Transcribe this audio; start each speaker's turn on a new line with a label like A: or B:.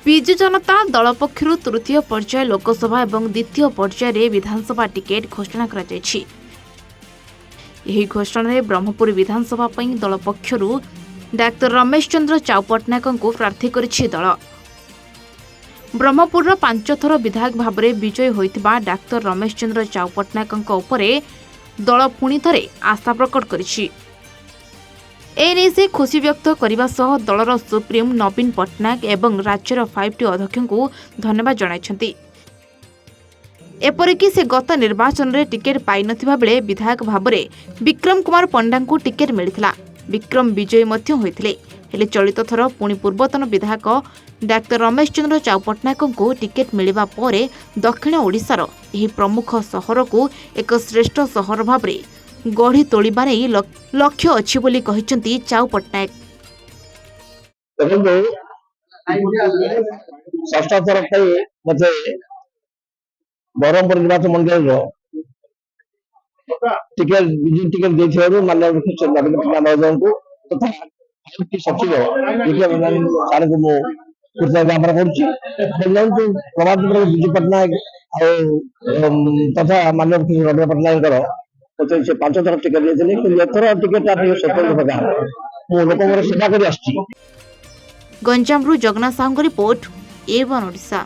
A: विजु जनता दल पक्षरु तृतीय पर्याय लोकसभा और द्वितीय पर्याय विधानसभा टिकेट घोषणा करा जायछि। एही घोषणा में ब्रह्मपुर विधानसभा पई दल पक्षरु डाक्टर रमेश चंद्र चाउ पट्टनायक को प्रार्थी करिछि दल। ब्रह्मपुर 5 थर विधायक भाव में विजयी होइतिबा डाक्टर रमेश चंद्र चाउ पट्टनायक उपरे दल पुणी थरे आशा प्रकट करिछि। एने से खुशी व्यक्त करने सह दलर सुप्रीम नवीन पट्टनायक एवं राज्यर 5टी अध्यक्ष को धन्यवाद जणाइछन्ति। एपरिक से गत निर्वाचन में टिकेट पाई नथिबा बेले विधायक भाव में विक्रम कुमार पंडा को टिकेट मिलिथिला। विक्रम विजयी मध्य होइथिले, हेले चलित थर पुणी पूर्वतन विधायक डाक्टर रमेश चंद्र चाउ पट्टनायक को टिकेट मिलिबा परे दक्षिण ओडिशार एही प्रमुख सहर को एक श्रेष्ठ सहर भाव में गढ़ी तोलिबा नै लक्ष्य अछि बोली कहिसंती चाउ पट्टनायक।
B: षष्ठ थर मते बरहमपुर निर्वाचन मंडल टिकेट विजय टिकेट देथिबारु माननीय नवीन पट्टनायक को तथा सचिव सारे को मो कृतज्ञता करुछि। प्रभात विजय पट्टनायक तथा माननीय नवीन पट्टनायक से 5 थर टिकेट देते टिकेट स्वतंत्र प्रकार लोक सेवा कर।
A: गंजामरू जगन्नाथ साहू रिपोर्ट, A1 ओडिशा।